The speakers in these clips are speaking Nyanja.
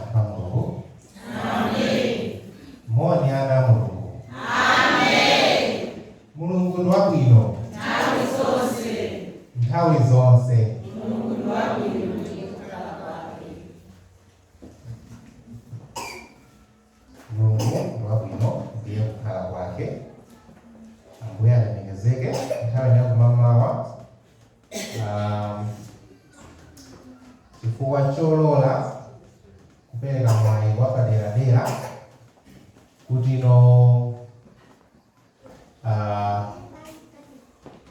Mulungu. Amen. Moni ana Mulungu. Amen. Mulungu ndi wabwino nthawi zonse. Mulungu ndi wabwino ndiye kukhala kwake. Mulungu ndi wabwino ndiye kukhala kwake. Ambuye alemekezeke. Nthawi yakumamawa chifukwa cholola kupereka mwayi wapaderadera kuti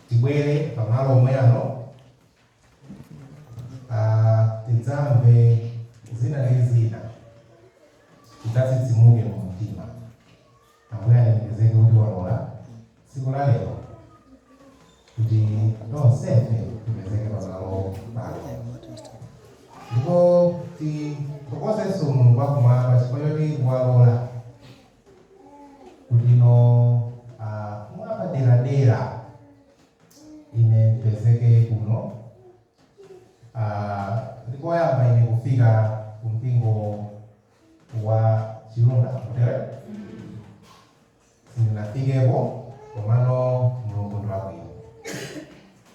tibwere pamalo omwe ano tidzamve zina ndi zina tidzatsitsimuke mu mtima. Ambuye alemekezeke kuti walola tsiku la lero kuti tonsefe tipezeke pamalo pano. Ndipo tithokozenso Mulungu wakumwamba chifukwa choti walola kuti mwapaderadera ine ndipezeke kuno. Ndikoyamba ine kufika ku mpingo wa Chilunda kutere sindinafikepo, komano Mulungu ndi wabwino.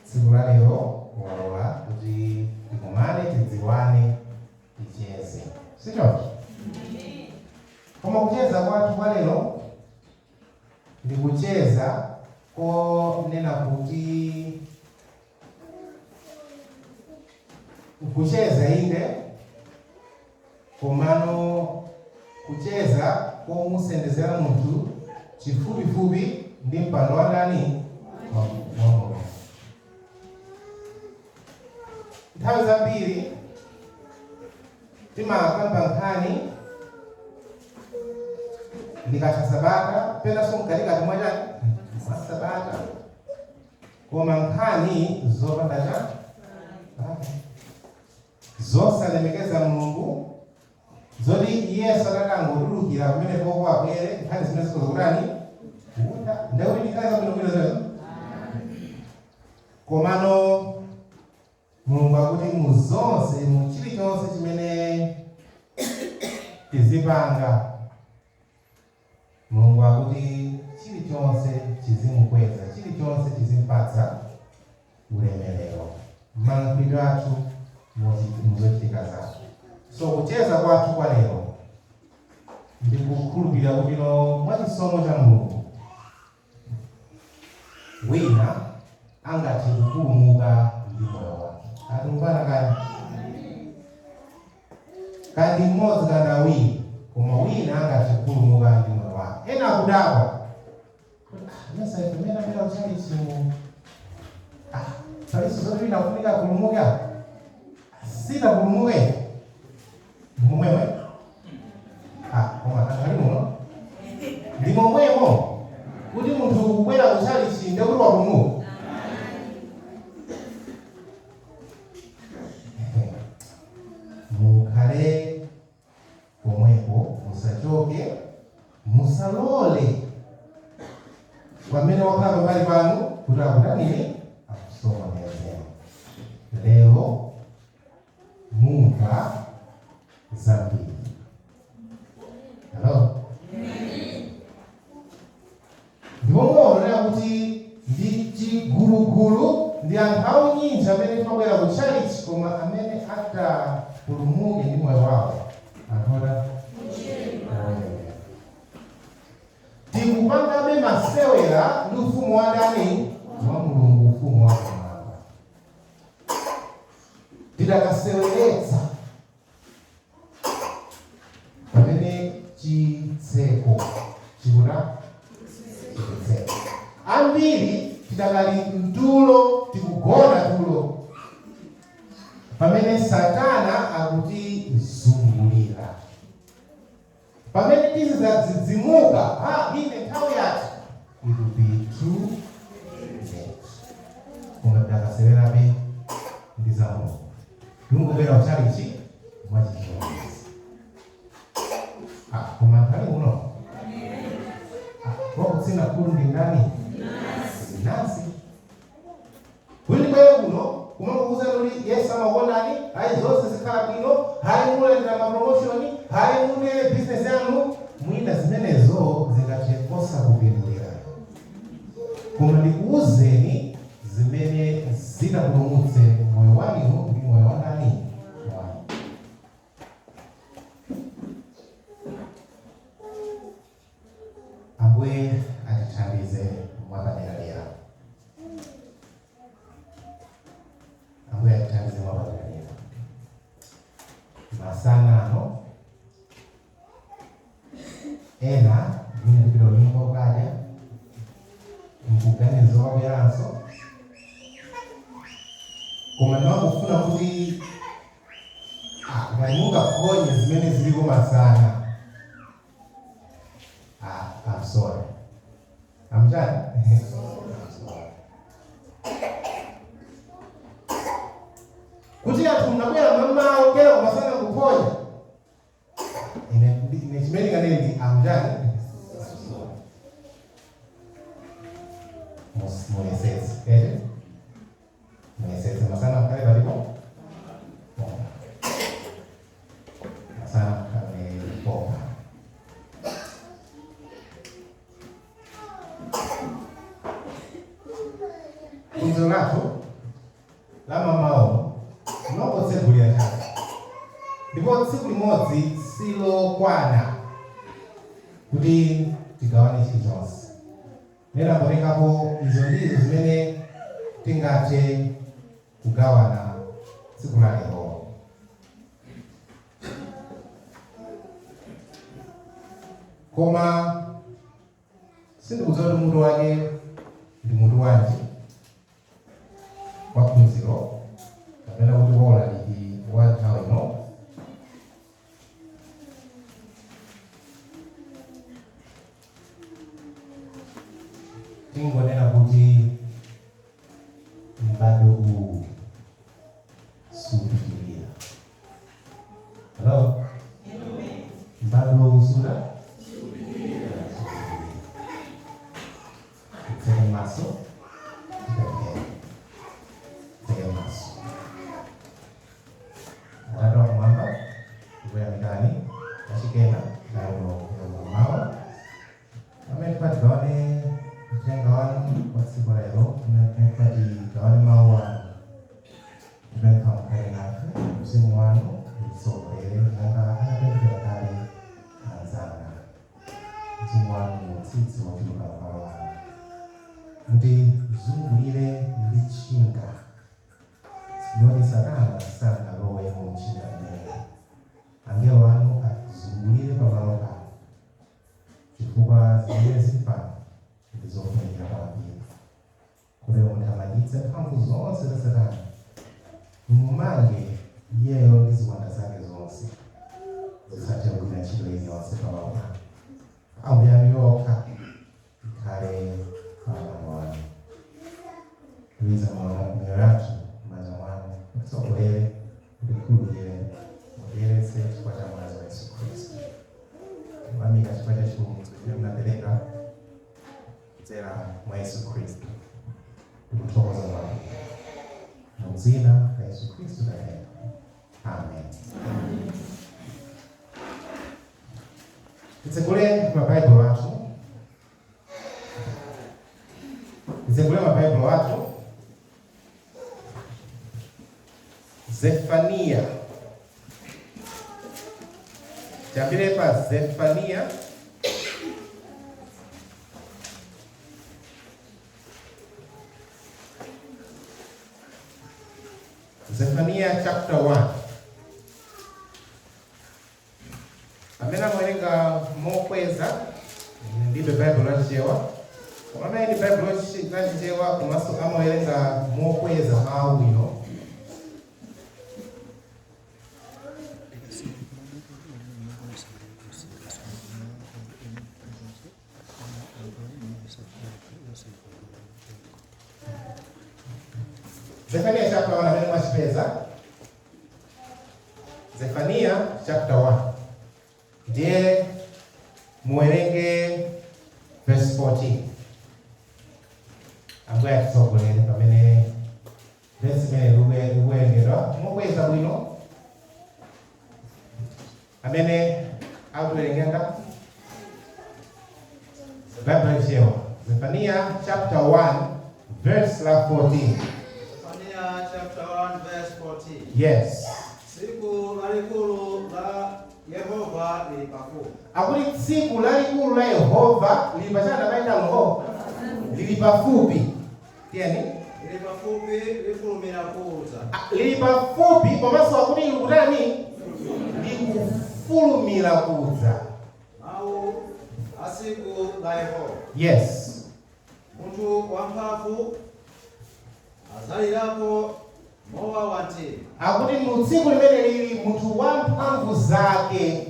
Tsiku la lero walola kuti tikumane, tidziwane, ticheze. Sichoncho? Koma kucheza kwathu kwa lero ndi kucheza konena kuti kucheza inde, komano kucheza komusendezera munthu chifupifupi ndi mpando wa ndani wa Mulungu. Nthawi zambiri timakamba nkhani ndikatha Sabata penanso mkatikati mwa Sabata, koma nkhani zopanda zosalemekeza Mulungu, zoti Yesu atakangotulukira kumenepo kwabwere nkhani zimene zikozokutani kuunda ndekuti nkhani zabwinobwino zezo. Komano Mulungu akuti muzonse, mu chilichonse chimene tizipanga, Mulungu akuti chilichonse chizimukweza, chilichonse chizimpatsa ulemerero m'malankhulidwe athu muzochitika zathu. So kucheza kwathu kwa lero ndikukhulupirira kuti mwachisomo cha Mulungu wina angathe kupulumuka ndi moyo wake. Atumbana kandi mmodzi kandi awiri, koma wina angathe kupulumuka ndi moyo wake. Ena akudabwa mesaitumena uchalichimu salisi zote vinafunika kupulumuka sita kupulumuke ndimomwemo koma tangalimo ndimomwemo kuti munthu kubwera kuchalichi ndekuti wapulumuka. Mukhale pomwepo, musachoke, musalole pamene wakhala pambali panu kuti akutanini akusokonezeni. Lero mumva zambiri. Hello? Ndipo muonera kuti ndi chigulugulu ndi anthu aunyinji amene timabwera ku chalichi, koma amene atapulumuke ndi moyo wawo anthu tikupangabe masewera ndi ufumu wa ndani wa Mulungu, ufumu wa kumwamba. Tidakaseweretsa pamene chitseko chikuta chitseko ambiri tidakali mtulo, tikugona tulo pamene Satana akuti zungulira. Pamene tizidzimuka ine nthawi yati it will be too late. Koma tidakasewerabe ndi za Mulungu. Tungobwera uchalichi mwachichonezi. Koma nthawi uno wakutsina kulu ndi ndani? Nasi. Kuli bwere kuno kumakukuza kuti Yesu amakonani, hayi zonse zikhala bwino, hayi mule mulandira mapromotion, hayi mune business yanu, mwina zimenezo zingachekosa kupindulira. Koma ndikuwuzeni zimene zinapulumutse moyo wanu ndi moyo wa ndani wanu. Ambuye atithandize mwapaderadera. Ambuye atithandize mwapaderadera. Masanano ena mwina ndipilo limbo kaja mkuganizo wabweranso koma ndakufuna kuti nganyuka konye zimene ziliko masana. I'm sorry. I'm done. Kuti anthu mnabwera mama ogera kumasana kuponya. Ine chimene kanene I'm done. Munesese. Munesese masana mkale balipo. Masana mkale poka. Kunzo latu la mamao noko tsegulira chake. Ndipo tsiku limodzi silokwana kuti tigawane chilichonse. Nena mborekapo izo ndizo zimene tingathe kugawana tsiku la lero. Koma sindikudziwa kuti mutu wake ndi mutu wanji waphunziro kapena kuti wola ndi wa nthawi ino. Tingonena kuti mbado huu supitilira. Hello? Mbado huu suda? Supitilira. Tege maso. Tege maso. Arado mwamba. Iwe ya mitani. Kashikena. Karo ya mwawa. Amepati gawane Jangan pasti bolero, mereka di kawan mawar, mereka mengkaitkan musim wano, sore, mereka ada berkali sana, musim wano sih semua juga kawan. Mudi zungulire lichinga, nori sana sana roe munchinga ne, angge wano zungulire pamaloka, cukup zungulire simpan. Zofanya wapi kule mtamaliza mphamvu zonse za Satani mmange yeyo ndiziwanda zake zonse zisathe kugwira ntchito iliyonse pamaloka auyani yokha ikhale pamaloka luiza mioyo yathu manja mwanu tsogolere ndikhululukire mudyeretse chifukwa cha mwana wa Yesu Khristu mamika chifukwa cha chimwe mnapereka Zera mwa Yesu Kristo. Tukutokoza Bwana. Na uzina la Yesu Kristo na yeye. Amen. Titsegule maBible watu. Titsegule maBible watu. Zefania. Jambile pa Zefania. Zefania chapter 1. Amena mwerenga mokweza ndibe Bible lachewa. Kama ni Bible lachewa kumaso kama mwerenga mokweza au wino. Zefania chapter 1 amene mwachipeza. Zefania chapter 1. Ndiye muwerenge verse 14. Ambuye atitsogolere pamene verse imene likuwerengedwa mokweza bwino. amene akuwerengeka Bible chewa Zephaniah chapter 1 verse 14. Zephaniah chapter 1 verse 14. Yes. Siku lalikulu la Yehova lilipafupi. Akuti tsiku lalikulu la Yehova lilipachana baita Yehova lilipafupi. Tieni Lilipafupi lifulumira kuza. Lilipafupi komanso akuti likutani likufulumira kuza. Mau asiku la Yehova. Yes. Muntu wamphamvu azalirapo mowa wa mtima. Akuti mu tsiku limene lili munthu wamphamvu zake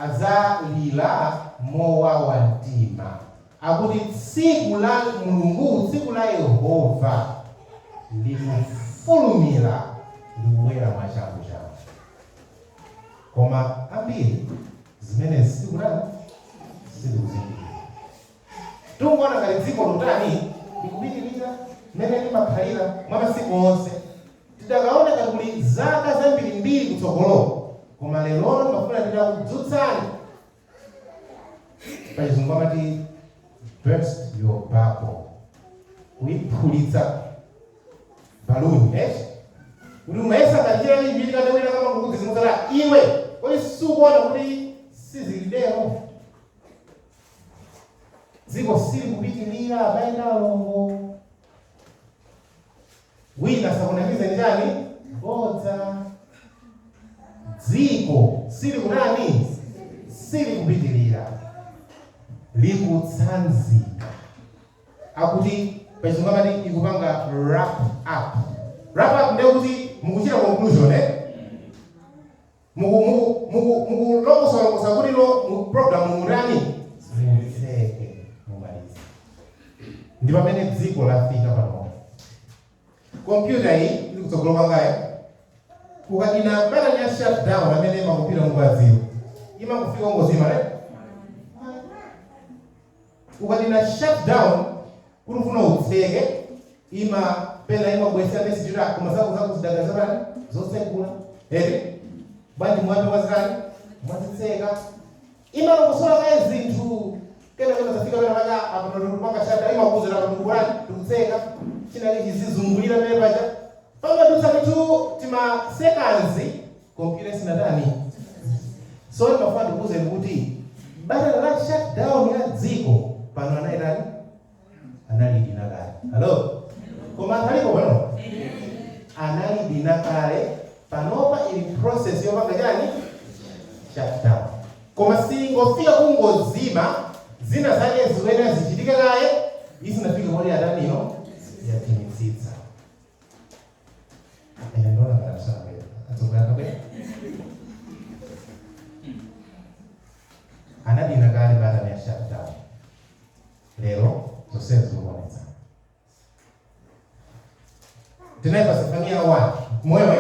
azalira mowa wa mtima. Akuti tsiku la Mulungu, tsiku la Yehova likufulumira liwera mwachangu changu. Koma ambiri zimene zikulana sizikuzindikira. Tungona ngati dziko lotani likupitirira mmene limakhalira mwa masiku onse. Tidakaona ngati kuli zaka zambiri mbiri kutsogolo, koma lero mafuna tidakudzutsani. Pachizungu amati burst your bubble. Kuiphulitsa baluni, kuti umayesa kanjira limbiri kadawira kama kukudzimutsala iwe, kodi sukuona kuti sizilidero. Dziko sili kupitirira abayendalo. Wina sakunamiza njani? Bodza. Dziko sili kunani? Sili kupitirira. Likutsanzika. Akuti pachizungu amati ikupanga wrap up. Wrap up ndiye kuti mukuchita conclusion mukulongosola kuti mu program murani mutseke mumaliza. Ndi pamene dziko lafika pano. Kompyuta hii ili kutsogolo kwangayo kukadina bata ya shutdown amene makumpyuta mukwadziwa ima kufika ngozima ukadina shutdown kuti ufuna utseke ima pena ima bwesa message yako mazako zako zidagaza bani zosekula bandi mwambe wazani mwazitseka ima ngosola kaye zinthu kena zafika pena paka apa ndo panga shutdown ima kuzira kuti kulani tutseka chinali chizizungulira pele paja panga tusakitu tima seconds computer sinadani. So mafandi kuze kuti bata la shutdown ya dziko pano anaitani analidina kale. Hello. Koma kaliko pano analidina kale panopa ili process yopanga chani shutdown. Koma singofika kungozima zina zake ziwena zichitika kale isinafika mwali adani yo yatimitsitsa. Ndona kana sabe atokana kwe anadina kale baada ya shutdown. Lero zose zikuoneza tunaipa Zephaniah 1 mwewe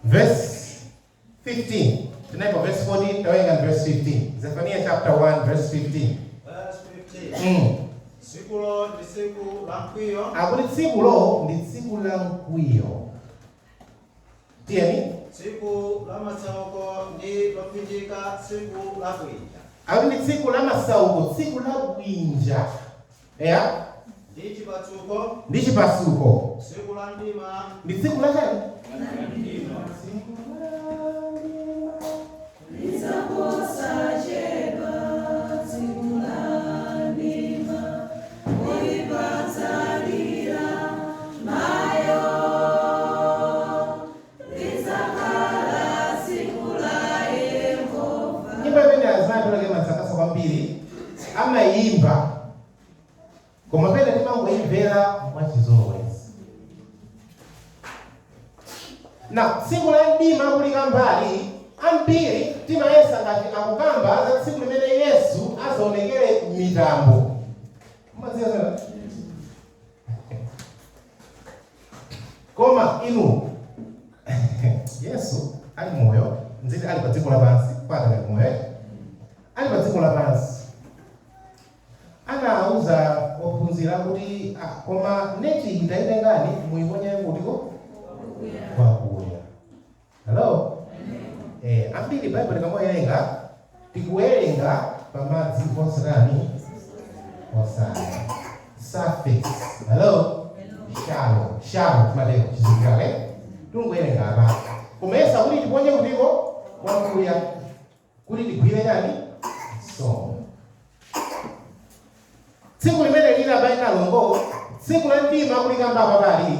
verse 15 tunaipa verse 14 tawenga verse 15. Zephaniah chapter 1 verse 15 verse 15. Sikulo ndi siku la mkwiyo. Akuti sikulo ndi siku la mkwiyo. Tieni siku la masauko ndi lopinjika siku la bwinja. Akuti ndi siku la masauko, siku la bwinja. Ndi chipasuko. Siku la ndima. Ndi siku la chani? Lizaposa cheba siku la ndima. Ulipatsalira mayo. Lizakhala siku la Yehova. Nyimbo imene azinatora masakasa kwambiri amayimba koma pena timangoimvera mwachizolowezi. Na siku la mdima kulika mbali ambiri timayesa ngati akukamba za tsiku limene Yesu azaonekere mitambo. Mumadziwa sana? Koma inu Yesu ali moyo, nziti ali pa dziko lapansi, pata ngati moyo. Ali pa dziko lapansi. Anauza ophunzira kuti koma neti ndayitengani muiponya kutiko kwakuya. Hello? ambiri Bible kamawerenga tikuwerenga pamadzi osarani osana surface. Hello? Shallow timatero chizikale tungowerenga apa kumesa kuti tiponye kutiko kwakuya kuti tigwire yani so tsiku limene lina bainalongo tsiku la mdima kulikamba apa pali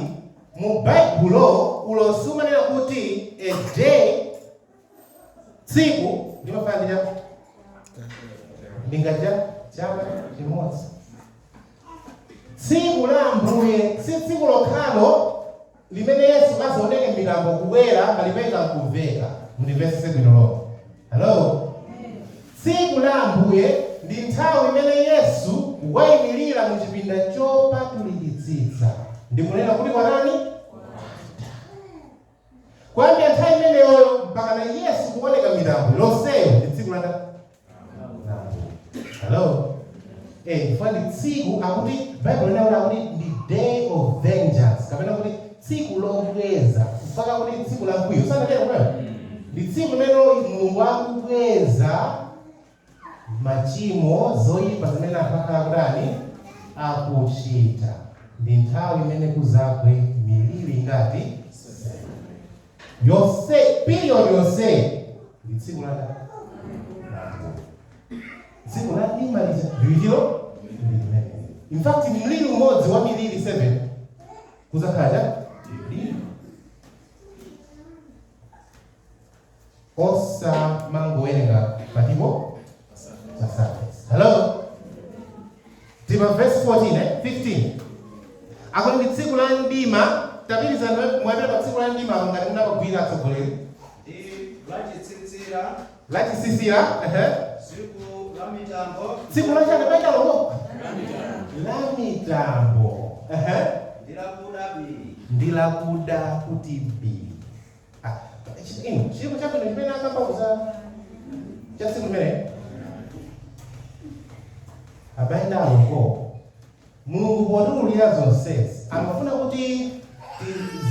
mu Baibulo ulosumanira kuti a day tsiku limafanya lingaja chama chimodzi. Tsiku la Ambuye si tsiku lokhalo limene Yesu azaoneke milambo kubwera palipeka mkumveka mundivese bwinolo. Hello? Tsiku la Ambuye ndi nthawi imene Yesu wayimirira mu chipinda chopatulitsitsa. Ndikunena kuti kwanani? Kwambia nthawi imeneyo mpaka na Yesu kuoneka milambo lonseyo ndi tsiku la Ambuye. Hello? Fani tsiku akuti Bible inaona kuti ndi day of vengeance. Kapena kuti tsiku lobweza. Mpaka kuti tsiku la mkwiyo. Sana leo kwa? Ndi tsiku lero Mulungu akubweza machimo zoyipa zimene akakhala kudani akuchita. Ndi nthawi imene kuzakwe miliri ngati yonse period yonse ndi tsiku la tsiku la imaliza ndilo. In fact mlili umodzi wa milili 7 kuzakhaja osa mangowerenga patipo sasa. Hello? Tima verse 14 15 ako ndi tsiku la mdima tabiriza mwabira pa tsiku la mdima ngati munapagwira atsogoleri ndi lachisisira tsiku la mitambo tsiku la chaka baita lomo la mitambo ndilakuda kuti mbili. Chiko chako ndipena akamba kuza chasi kumene abaenda alongo Mulungu potulira zonse amafuna kuti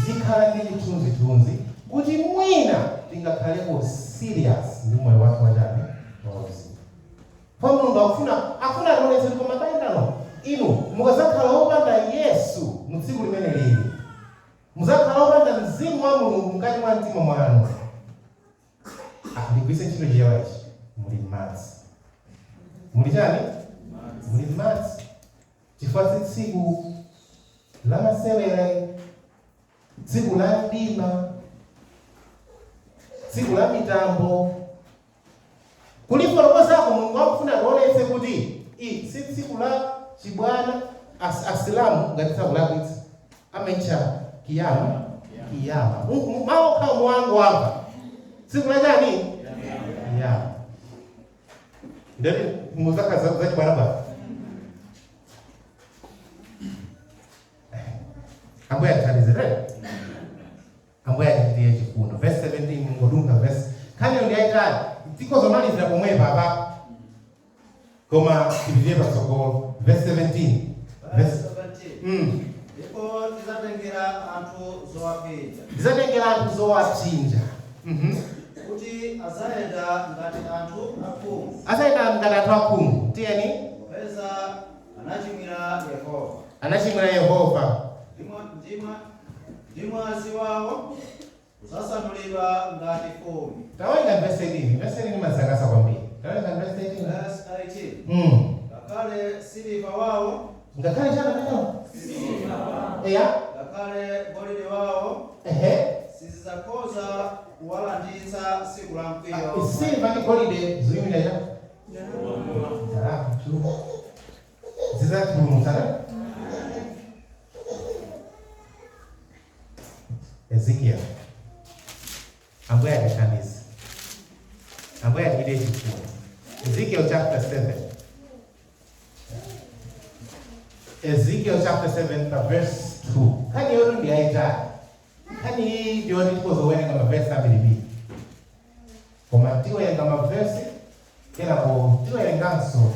zikhala ndi chithunzithunzi kuti mwina tingakhaleko serious ndi moyo wake wachani wauzimu. Pa Mulungu akufuna tionetse koma baindano inu mukazakhala opanda Yesu mu tsiku limene lili muzakhala opanda mzimu wa Mulungu mkati mwa mtima mwanu. Ndigwise ntchito chiyawachi muli madzi. Muli chani? Muli madzi. Chifukwa tsiku la masewera, tsiku la mdima, tsiku la mitambo. Kulipo lokozako Mulungu akufuna kuonetse kuti si tsiku la chibwana asilamu ngati tsiku la kwitsi amaitcha kiyama. Mawo kha mwangu wanga tsiku la chani kiyama. Ndani muzaka za chibwana ba ambuye athandizire ambuye atitiye chifundo. Verse 17 ngodunga verse kani ndi aitali tiko zomalizira pomwe baba koma tibiye patsogolo. Verse 17 ndipo tizatengera anthu zowapsinja kuti azayenda ngati anthu akhungu tiyeni popeza anachimwira Yehova ndi mwazi wawo uzasanulidwa ngati fumbi. Tawenga verse 18. Verse 18 mazakasa kwambiri. Tawenga verse 18. Verse 18. Ngakale siliva wawo. Ngakale chana pano. Siliva wawo. Ngakale golide wawo. Sizakhoza kuwalanditsa tsiku la mkwiyo. Siliva ndi golide ziyimira cha. Zizatulumutana. Ezekiel. Ambuye atithandize. Ambuye atipite chifundo. Ezekiel chapter 7. Ezekiel chapter 7 verse 2. Kani yoru ndi aita. Kani ndiyo ndikozowerenga maverse ambiri. Koma tiwerenga maverse kenako tiwerenganso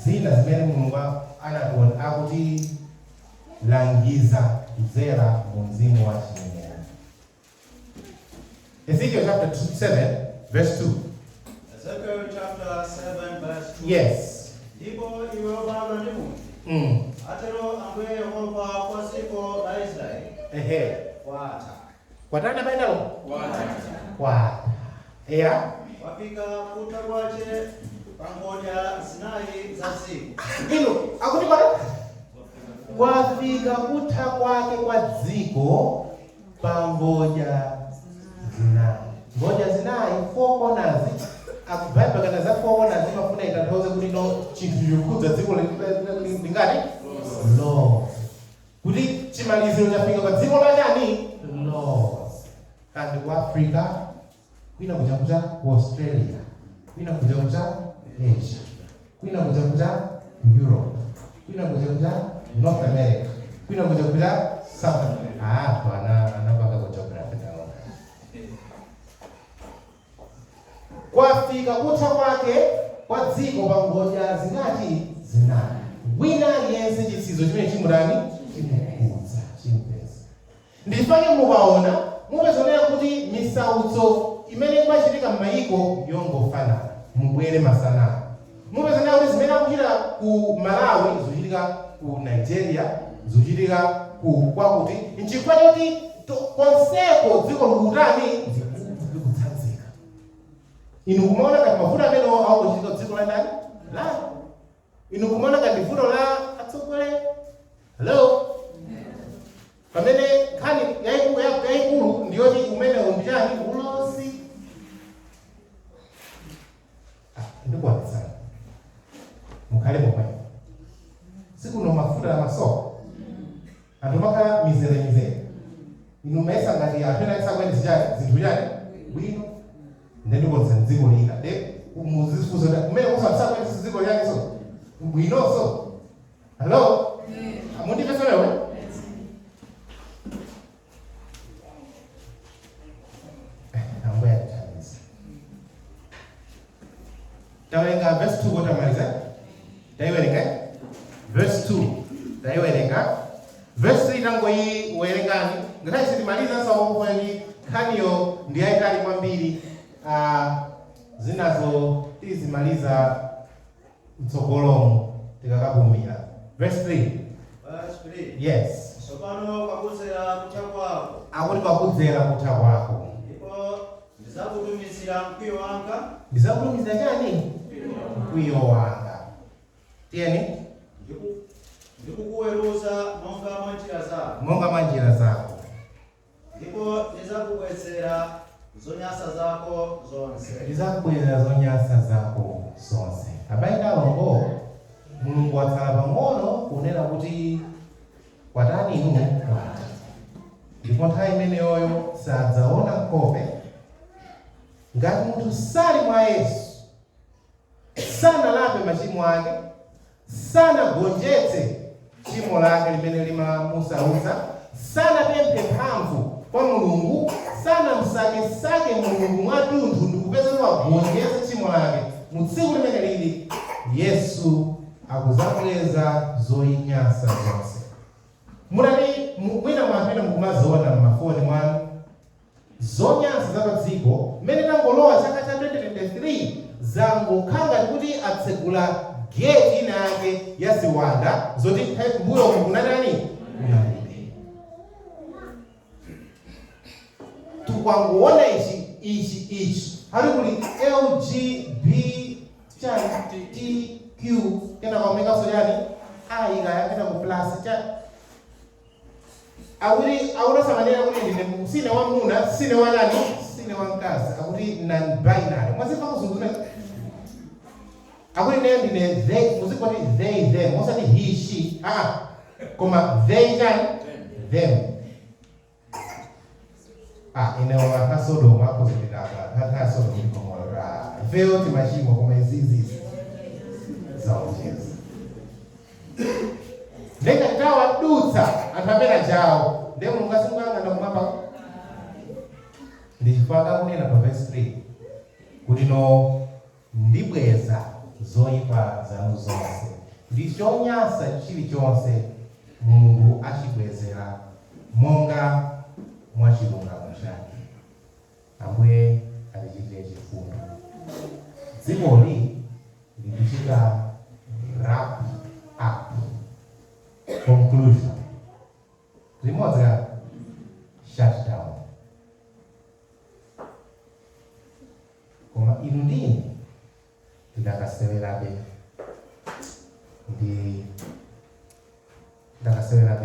zina zimene Mulungu anationa akuti langiza kudzera mu mzimu wa chinenero. Ezekiel chapter 7 verse 2. Ezekiel chapter 7 verse 2. Yes. Ndipo iwe obadwa ndi munthu, atero Ambuye Yehova kwa dziko la Israeli, kwatha. Kwatana bainalo? Kwatha. Eya. Wafika kutha kwace pangodya zinayi za dziko. Ino, akuti kwafika kutha kwake kwa dziko pangodya zinayi. Ngodya zinayi, 4 corners. Akubaiba kana za 4 corners mafuna itathoze kuti no chinthu chikudza dziko lingati? Lo. Kuti chimaliziro chafika pa dziko la chani? Lo. Kandi ku Africa, kwina kuchakucha ku Australia, kwina kuchakucha Asia, kwina kuchakucha Europe, kwina kuchakucha North America, kwina kuchakucha South America. Anapaka kwa geography naona. Kwafika kutha kwake kwa dziko pangodya zingati zinayi. Wina aliyense chisizo chimene chimudani chimukudza chimpeza. Ndifanye mukaona mupezonera kuti misautso imene imachitika m'mayiko yongofanana mubwere masana. Mupezonera kuti zimene akuchita ku Malawi zochitika ku Nigeria zochitika ku kwakuti nchifukwa choti konseko dziko likutani likutsanzika. Inu kumaona ngati mavuto amene akuchitika dziko la ndani? La. Inu kumaona ngati vuto la atsogoleri? Hello? Pamene nkhani yayikulu ndiyoti umenewo ndichani ulosi. Ndikuwapitsani. Mukhale momwe. Sikuno mafuta amasoko. Anthu makhala mizere. Inu maisa ngati apena isakweni zinthu chani? Bwino. Ndikuwonza dziko lina. Muzifuzo kumene kusabisakweni dziko lina so. Bwinoso. Hello? Amundipesa wewe? Tawenga verse 2 kotamaliza. Taiwerenga. Verse 2. Taiwerenga. Verse 3 nango hii uwerengani. Ngatai sitimaliza sababu kwani kaniyo ndiyaitali mwambiri zinazo tizimaliza mtsogolomo tikakabumira. Verse 3. Verse 3. Yes. Sopano kwakudzera kutha kwako. Akuti kwakudzera kutha kwako. Ndipo ndizakutumizira mkwiyo wanga. Ndizakutumizira chani? Mkwiyo wanga. Tieni? Ndikukuweruza monga mwa njira zako. Ndipo ndizakubwezera zonyasa zako zonse. Ndizakubwezera zonyasa zako zonse. Abayina longo Mulungu watsala pang'ono kunena kuti kwatani inu kwati. Ndipo nthawi imeneyoyo sadzaona nkhope. Ngati munthu sali mwa Yesu, sanalape machimo ake, sanagonjetse tchimo lake limene limamusautsa, sanapemphe mphamvu kwa Mulungu, sanamsakesake Mulungu mwathunthu ndikupeza kuti wagonjetse tchimo lake, mu tsiku limene lili Yesu akuzabweza zoyinyasa zonse. Mutati mwina mwapita mukumaziona m'mafoni mwanu zonyasa za padziko mmene tangolowa chaka cha 2023 zangokhanga kuti atsegula gate ina yake ya ziwanda zoti mbuyo kunatani unalibe. Tukwangoona ichi hali kuli LGBTQ kena kwameka sojani ayiga yakena ku plus cha awuri samanera kuti ndine sine wamuna sine wanani sine wamkazi akuti non binary mwazifa kuzunguzuna akuti nayo ndine they muzikoti they them mosati he she koma they can them inewa kasodoma kuzindikaka kasodoma ikomora veo timashimo koma izizi zaujezi ndeka tawa dutsa antapera jawo ndemo mungasunganga ndakumapa ndichifaka kunena pa verse 3 kuti no ndibweza zoyipa zanu zonse ndichonyasa chilichonse Mulungu achibwezera monga mwachilungamo chake. Ambuye alichitire chifundo. dzikoli likuchita wrap up, conclusion, limodzi shutdown. Koma inu ndini ndakasewerabe masewera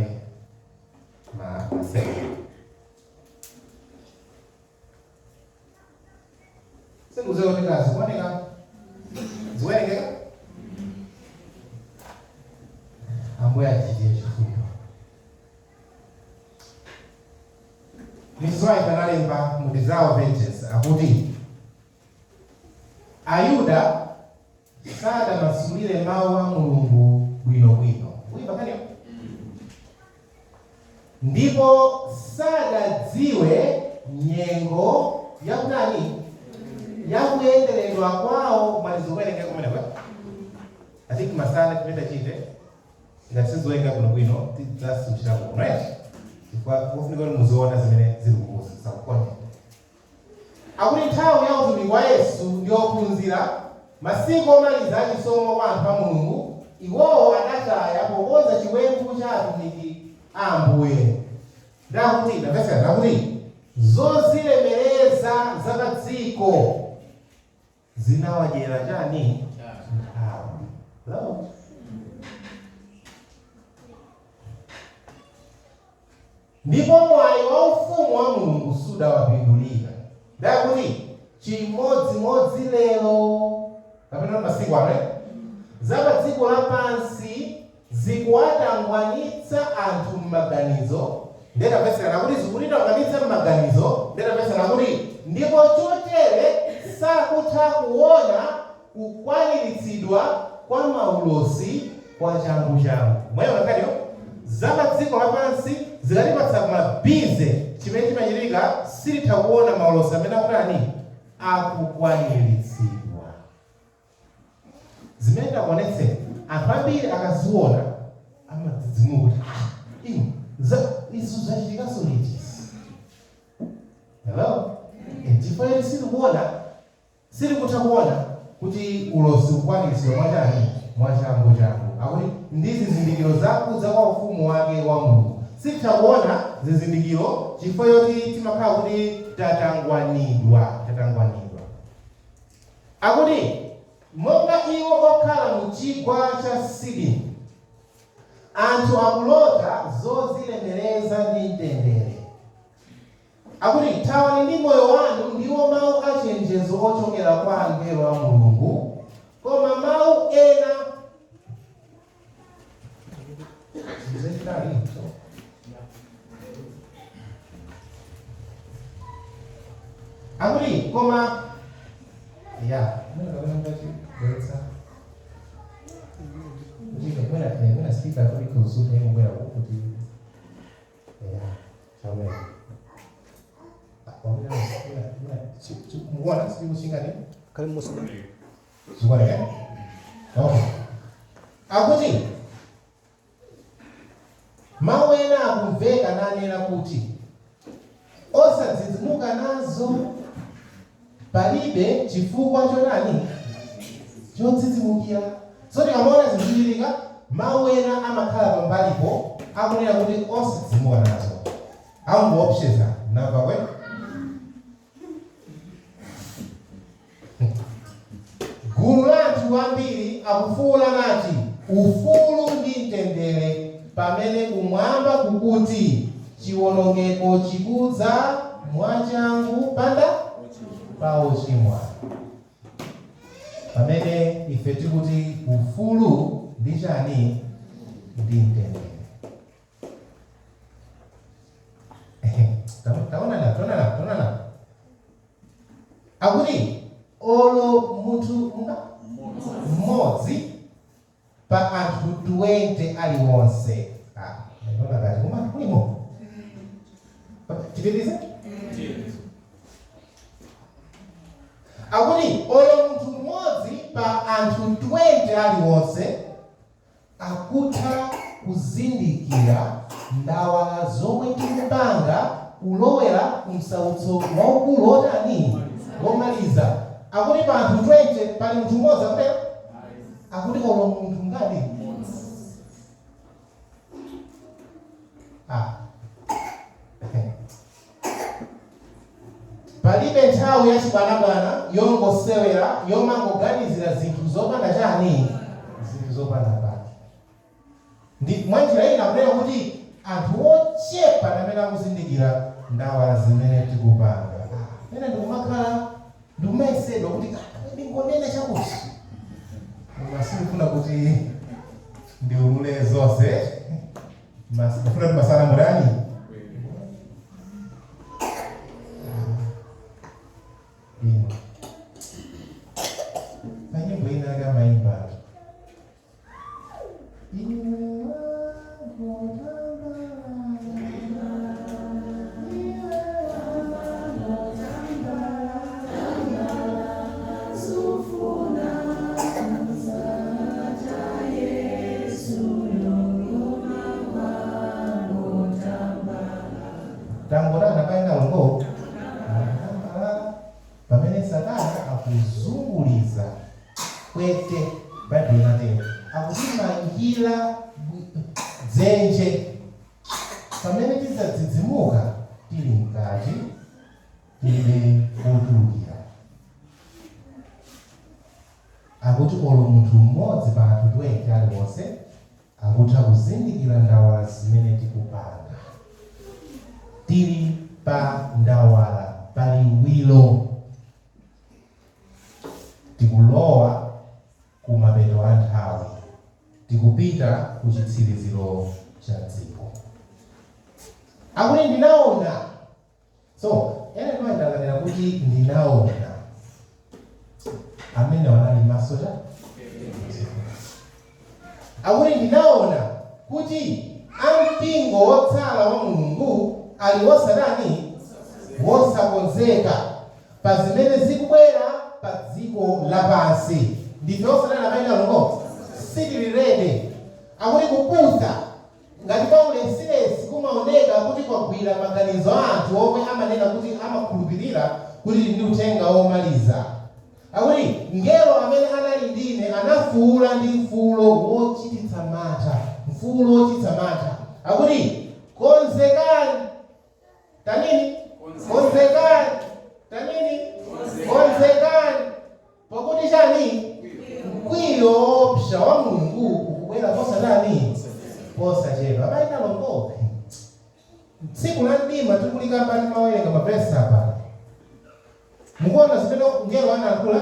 sekuzeoneka zikuoneka ziwerengeka ambuye achitie chifundo. Nizwai kanalemba mu Desire of Ages akuti Ayuda sadamasulire mawu a Mulungu bwinobwino. Uyibakanyo? Ndipo sadadziwe nyengo yakutani yakuyenderedwa kwawo malizowerengeka kumeneko. I think masana kupita chite ngatizizowenga bwinobwino tidzasuchira kuno, right? Kufunika kuti muziona zimene ziri kukuza sakukone. Akuti nthawi ya utumiki wa Yesu ndiyophunzira masiku omaliza achisomo kwa anthu a Mulungu, iwowo adataya pokonza chiwembu cha atumiki a Ambuye. Ndakuti zozilemereza za pa dziko zinawadyera chani nthawi. Ndipo mwayi wa ufumu wa Mulungu sudawapindulira. Ndakuti chimodzimodzi lero kapena masiku ano za pa dziko lapansi zikuwatangwanitsa anthu m'maganizo. Ndetapesera kuti zikutitangwanitsa m'maganizo. Ndetapesera kuti ndipo chotere sakutha kuona kukwaniritsidwa kwa maulosi kwa changu. Mwaona kadiyo za pa dziko lapansi zikatipatsa mabize chimene chimachitika silitha kuona maulosi amene akutani akukwaniritsidwa. Zimene takuonetse anthu ambiri akaziona amadzidzimuka kuti izo zachitikanso liti. Hello? Chifukwa silikutha kuona kuti ulosi ukwaniritsidwa mwachangu. Akuti ndi zizindikiro zakudza kwa ufumu wake wa Mulungu. Sitha kuona zizindikiro chifukwa yoti timakhala kuti tatangwanidwa. Akuti monga iwo okhala mu chigwa cha Sidimu, anthu akulota zozilemereza ndi mtendere. Akuti thawani ndi moyo wanu ndiwo mawu achenjezo ochokera kwa angelo a Mulungu, koma mawu ena akuti koma Muna speaker kuri kuhusu hemu mbele ukuti chame mwana siku shingani kali muslim suara ya okay akuti mawena akumveka nanena kuti osadzidzimuka nazo palibe chifukwa chotani chodzidzimukira. So tikamona zichitika mawena amakhala pambalipo akunena kuti osadzidzimuka nazo aungoopseza namba we gulu la anthu ambiri akufuula nati ufulu ndi mtendere pamene kumwamba kukuti chiwonongeko chikudza mwachangu panda pa ochimwa. Pamene ife tikuti ufulu ndi chani ndi mtendere. Taonana. Akuti olo munthu mmodzi pa anthu 20 aliwonse. Ndona ngati koma kulimo. Tipitize? Akuti olo munthu mmodzi pa anthu 20 aliwonse akutha kuzindikira ndawala zomwe tikupanga kulowera kumsautso waukulu otani womaliza. akuti pa anthu 20 pali munthu mmodzi akutero akuti olo munthu ngati palibe nthawi yachibwanabwana yongosewera yomangoganizira zinthu zopanda chani, zinthu zopanda pake. Ndi mwanjira ina kunena kuti anthu ochepa amene akuzindikira ndawala zimene tikupanga. Pena ndikumakhala ndikumayesedwa kuti ndingonena chakuti koma sindifuna kuti ndiulule zonse, ndifuna timasala murani. Nyimbo ina kama imba tangora napaenda longo pamene Satana akuzunguliza kwete Bible inatero akutimangila dzenje pamene tizadzidzimuka tili mkati tili kutulukira. Akuti olo munthu mmodzi pa anthu 20 aliwonse akutha kuzindikira ndawala zimene tikupanga. Tili pa ndawala pali wilo tikulowa kumapeto a nthawi, tikupita ku chitsiriziro cha dziko. Akuti ndinaona, so ene ndimandanganira kuti ndinaona amene wanali maso cha akuti ndinaona kuti ampingo wotsala wa Mulungu ali wosadani wosakonzeka pa zimene zikubwera pa dziko lapansi. Ndife osadani amene alongo sitilirede. Akuti kupusa ngati paulesiresi kumaoneka kuti kwagwira maganizo a anthu omwe amanena kuti amakhulupirira kuti ndi uthenga womaliza. Akuti ngelo amene anali ndine anafuula ndi mfuulo wochititsa mantha, mfuulo wochititsa mantha. Akuti konzekani tanini konzekani tanini konzekani pakuti chani mkwiyo opsa wa Mulungu ukubwera posadani posachedwa. Abayina longo tsiku la mdima tikulikambani mawerenga mavesi apa mukuona zimene ngelo analakula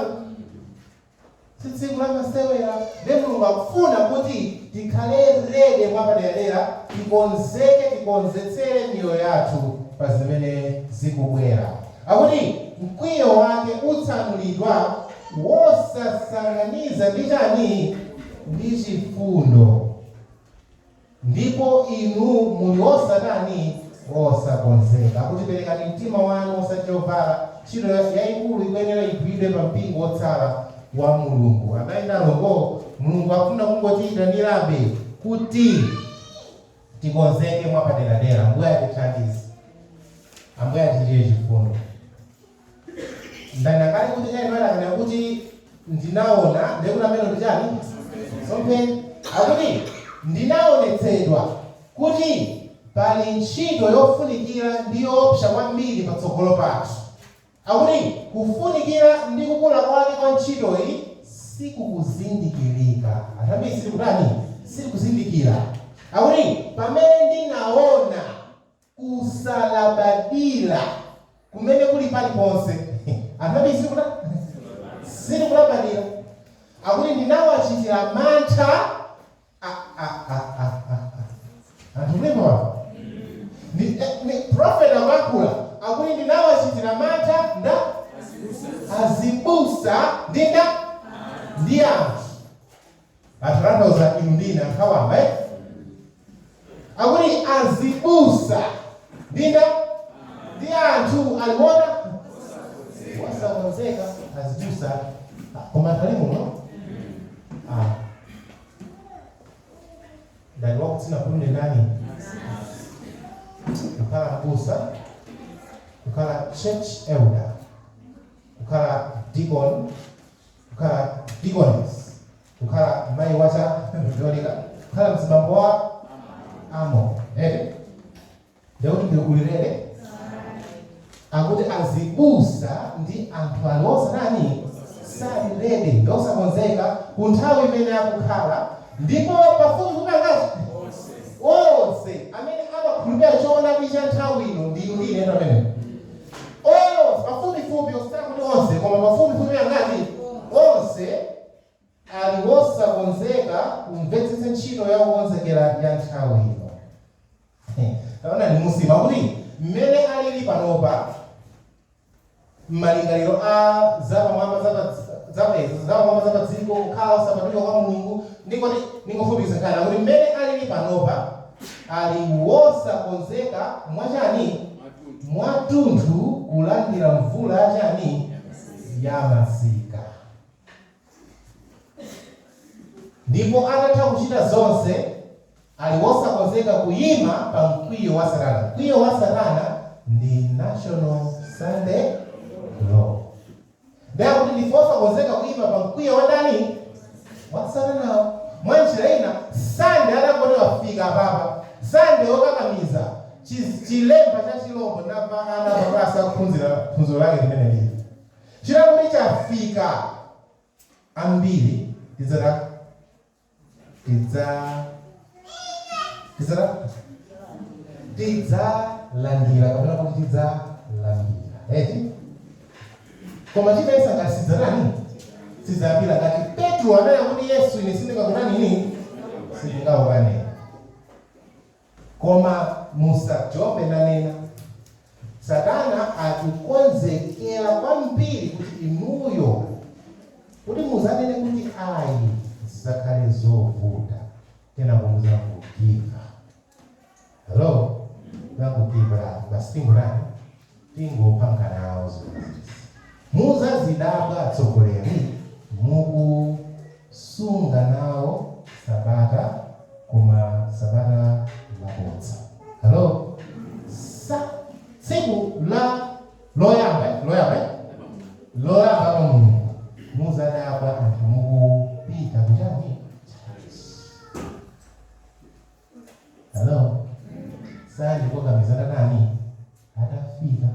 si tsiku la masewera. Ndi Mulungu akufuna kuti tikhale rede mwapaderadera, tikonzeke tikonzetsere miyoyo yathu pa zimene zikubwera. Akuti mkwiyo wake utsanulidwa wosasanganiza ndi chani ndi chifundo, ndipo inu muli osadani wosakonzeka. Akuti perekani mtima wanu osachovala, ntchito yayikulu ikuyenera igwidwe pa mpingo wotsala wa Mulungu. Abayina longo Mulungu akufuna kungotiyitanirabe kuti tikonzeke mwapaderadera. Ambuye atithandize, Ambuye atichitire chifundo. Ndanakali kuti chaitwalakana kuti ndinaona ndekuti amene ndi chani sompheni. Akuti ndinaonetsedwa kuti pali ntchito yofunikira ndi yoopsa kwambiri patsogolo pathu. Akuti kufunikira ndi kukula kwake kwa ntchito iyi sikukuzindikirika. Athambi sikutani sikuzindikira. Akuti pamene ndinaona kusalabadira kumene kuli paliponse athambi sikutani sikulabadira. Akuti ndinawachitira mantha anthu mlipa ni prophet amakula. Akuti ndinawachitira mantha nda azibusa ndinda ndi anthu atarandauza inu ndina nkawamba. Akuti azibusa ndinda ndi anthu aliwona wasakonzeka azibusa koma kalimu no ndali wakutsina kulunde nani kukhala mbusa, kukhala church elder, kukhala deacon, kukhala deaconess, kukhala mai wacha ndolika, kukhala msimambo wa amo. Ndeuti ndikulirere akuti azibusa ndi anthu aliwosa nani salirede ndosakonzeka ku nthawi imene akukhala, ndipo pafupi kukangazi onse amene amakhulupirira choonadi cha nthawi ino ndi ene amene onse pafupifupi osakuti onse koma pafupifupi angati onse ali wosakonzeka kumvetsetsa ntchito ya kukonzekera ya nthawi ino. Taona ni musima kuti mmene alili panopa malingaliro a zapamwamba za dziko kukhala sapatiro kwa Mulungu ndikoti ningofupikisa kana kuti mmene alili panopa ali wosakonzeka mwachani mwatunthu kulandira mvula yachani ya masika. Ndipo atatha kuchita zonse ali wosakonzeka kuyima pa mkwiyo wa Satana. Mkwiyo wa Satana ndi National Sunday Law. Ndipo ndi wosakonzeka kuyima pa mkwiyo wa ndani wa Satana. Mwanjira ina Sunday adakone wafika papa. Sunday okakamiza chilemba cha chilombo napangana babasa kuphunzira phunziro lake limene lili. Chilamulo chafika ambiri tidzalandira kapena kuti tidzalandira. Koma chimesa ngasiza nani? Sizapira ngati Petro anali kuti Yesu ine sindikakunani nini? Sindingaukane. Koma musajope nanena. Satana atukonzekera kwambiri kuti inuyo kuti muzanene kuti ayi zisakhale zovuta tena kumuza kugiva. Hello? Nakugiva basingurani tingo pangana nawo zozisi. Muza zidabwa tsogoleri mukusunga nawo sabata kuma sabata labodza. Hello? Siku la loyamba Mungu muza dabwa mukupita kujani. Hello? Sasa ndipo kamizana nani? Atafika.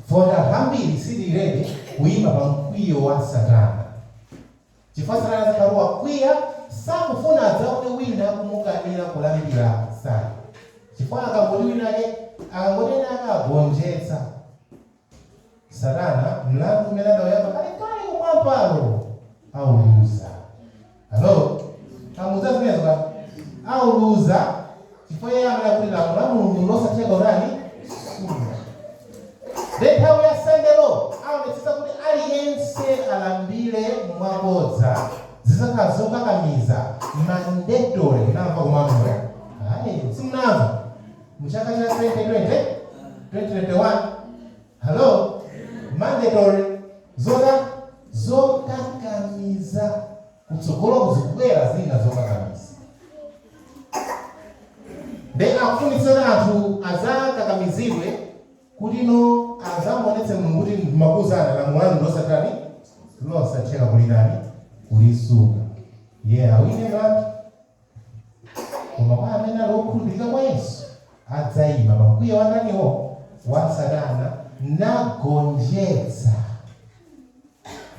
Fona hambili sidi rede kuima pa mkwiyo wa Satana. Chifasa Satana zikaruwa kwiya sakufuna zaone wina kumukanira kulambira sana. Chifana akangoti winake akangoti akagonjetsa. Satana mlangu melanda oyamba kali kumwapalo auluza. Hello? Amuza zinezo auluza. Chifana yamala kulila mulamu nosateka urani suna. Detawe ya sendelo aonetsa kuti aliyense alambire mwabodza zisakazoka kamiza mandatory namba kumamwe. Hayi simnava muchaka cha 2021. Hello? Mandatory zoka kamiza kutsogolo kuzibwera zina zoka kamiza. De akufunitsana anthu azakakamizidwe kuti no azamuonetse Mulungu kuti makuzana la mulando losatani losacheka kulidani kulisuka. Awine ngati koma kwa amene alokhulupirika kwa Yesu adzayima pamkwiyo wa ndaniwo wa Satana nagonjetsa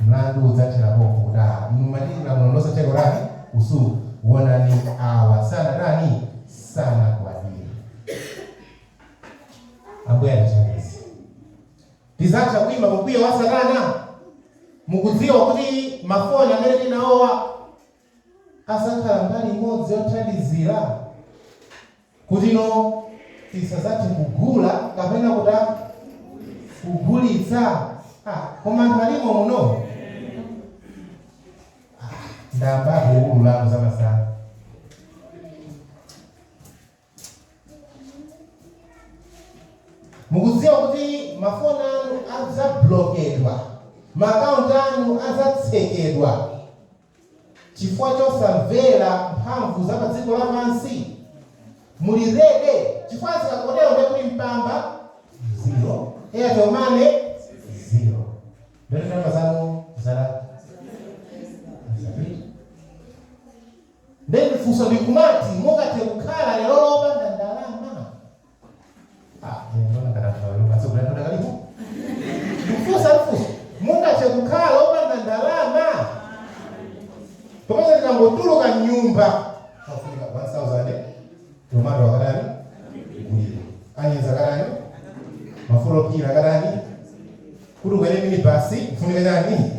mlandu udzatherapo kuda mmatini la mulando losacheka kulani usuku wonani awa sana nani sana kwa dini. Ambuye atachangiza. Tizacha kuima mkwiyo wa Satana mukudziwa kuti mafoni amene tinaowa asakhala mbali imodzi yothandizira kuti no tisazati kugula kapena kuta kugulitsa. Koma anthu alimo muno ndambapo ululamu zamasana. Mukudziwa kuti mafoni anu azablokedwa, maakaunti anu azatsekedwa chifukwa chosamvera mphamvu za pa dziko lapansi. Muli rede chifukwa zikakotero kuti mpamba 0, Airtel Money 0. Mbere namba zanu zala Ndende fuso likumati munga tekukhala lero lopanda ndalama. Ndona kana tawalo kaso kulanda ndakalipo. Fuso munga tekukhala lopanda ndalama. Tomaza ndangotuluka nyumba. Kafika 1000 tomato wakadani. Anyeza kadani. Mafulo pira kadani. Kuru wele mini basi funika nani?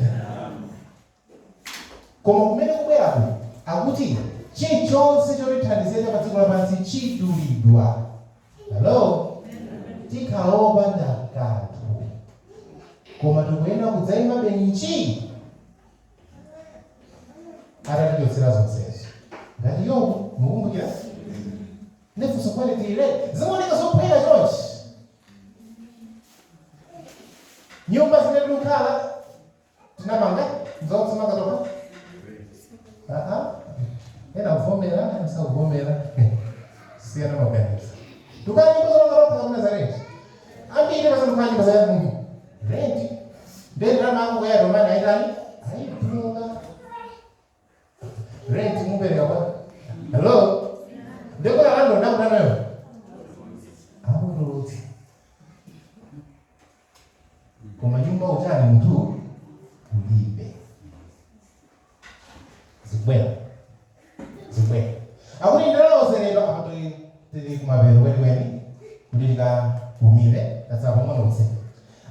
Koma kumene kubwera akuti chichonse chotithandizira padziko lapansi chidulidwa. Hello? Tikhalopanda kanthu. Koma tikuyenda kudzayima benchi. Atatichotsera zonsezo. Ngati Yobu mukumbukira? Nefunso kwale tile. Zimaoneka zophwera chonchi. Nyumba zinatulukhala. Tinamanga? Nzokusimanga toka? Ena uvomera, nisa uvomera. Siyana maganisa. Tukani nyumba zonga kama Nazareti. Ambi ile basa tukani nyumba za Mungu. Renti. Ndendra mangu ya Roma na Itali. Ayitunga. Renti mubere kwa. Hello. Ndeko la lando ndamu nayo. Aburuti. Koma nyumba utani mtu ulibe. Zibwe. Akuni ndalo serero akati tiri kumabero weni ndika umile kasaba mwana mse.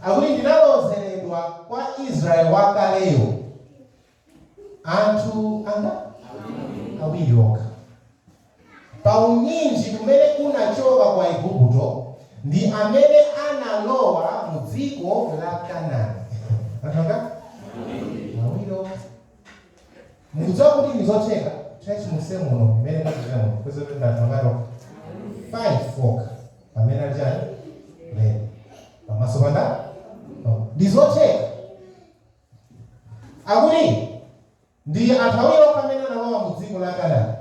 Akuni ndalo seredwa kwa Israel wakaleo. Antu anga awili oka. Paunyinji kumene unachoka kwa Igupto ndi amene analowa mu dziko la Kanaani. Atanga? Awili oka. Mukuzwa kuti nizocheka church musemo no mene katizamo kwezo ndatangaro 5 folk amene ajani le pamasomanda no ndizocheka akuli ndi athawiro kamene analowa mu dziko la Kanaani.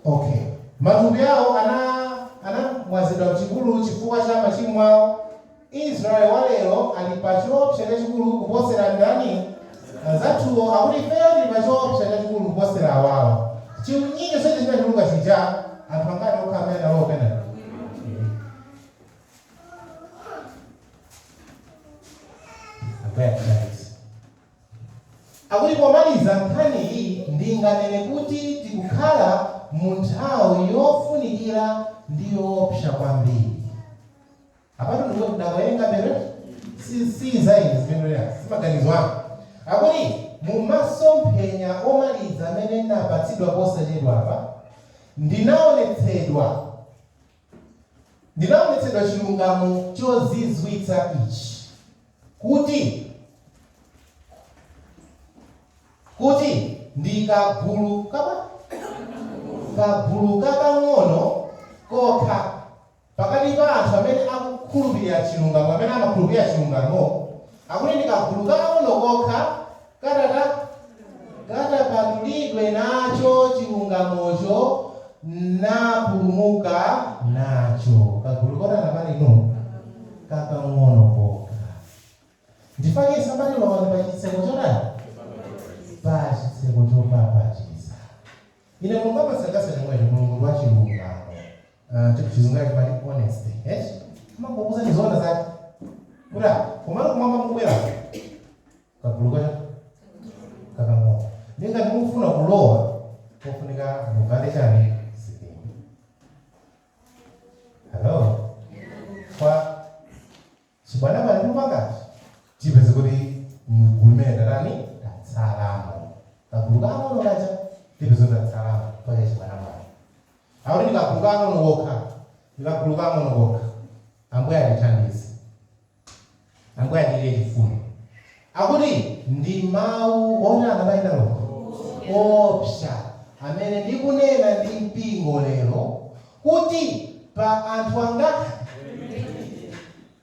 Okay, matumbi yao ana mwazidwa chikulu chifukwa cha machimo yao. Israel walero alipacho chikulu kuposera ndani zatuo akuli feo lipacho chikulu kuposera wao. Chiunyike sote zinatuluka chija atangana okamera wao kana. Akuli pomaliza nkhani hii ndinganene kuti tikukhala mu nthawi yofunikira ndi yoopsa kwambiri. Apatu ndipo ndawayenga bere si zaidi zimenoya simaganizwa. Akuli mu masomphenya omaliza amene napatsidwa posachedwa apa ndinaonetsedwa chilungamo chozizwitsa ichi kuti ndikagulu kakang'ono kokha pakati pa anthu amene akukhulupirira chilungamo amene amakhulupirira chilungamo akuti ndikagulu kakang'ono kokha katapatulidwe nacho chilungamocho napulumuka nacho. Kagulu kota napali no kakang'ono kokha ndifake sabati lowani pa chiseko chodani pa chiseko chopapachisa ine mulungu amasakasa chomwecho mulungu wa chilungamo chizungayo chimati honesty amakukuza nizona zake kuda kumalo kumamba mukubwera kagulu kota kakang'ono ninga nimufuna kulowa kofunika mugale chani sitini. Hello? Kwa chibwana bali kupangati chipeze kuti mugulumene darani salama. Kagulu kakang'ono kacha chipeze kuti salama kwa chibwana bali. Auri ndikagulu kakang'ono wokha. Ndikagulu kakang'ono wokha. Ambuye atithandize. Ambuye atile chifundo. Akuti ndi mawu ona anabayina loko opsa amene ndikunena ndi mpingo lero kuti pa anthu anga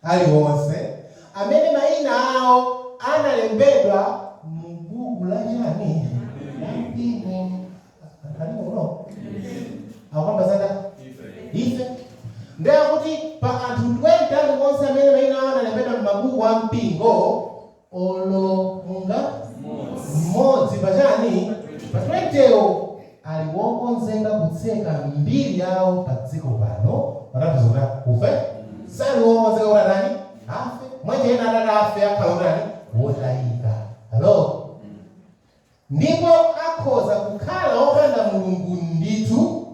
aliwonse amene mayina awo analembedwa mu buku la chani la mpingo anthu uno akwamba zanda ife ndiye kuti pa anthu 20 aliwonse amene mayina awo analembedwa wa mpingo olonga mmodzi pachani pa 20 aliwokonzeka kutseka mbiri yawo pa dziko pano patatuzoka kufe saliwokonzeka kuti nani afe mwachena atati afe akhala kuti wotayika. Hello. Ndipo akhoza kukhala opanda mulungu ndithu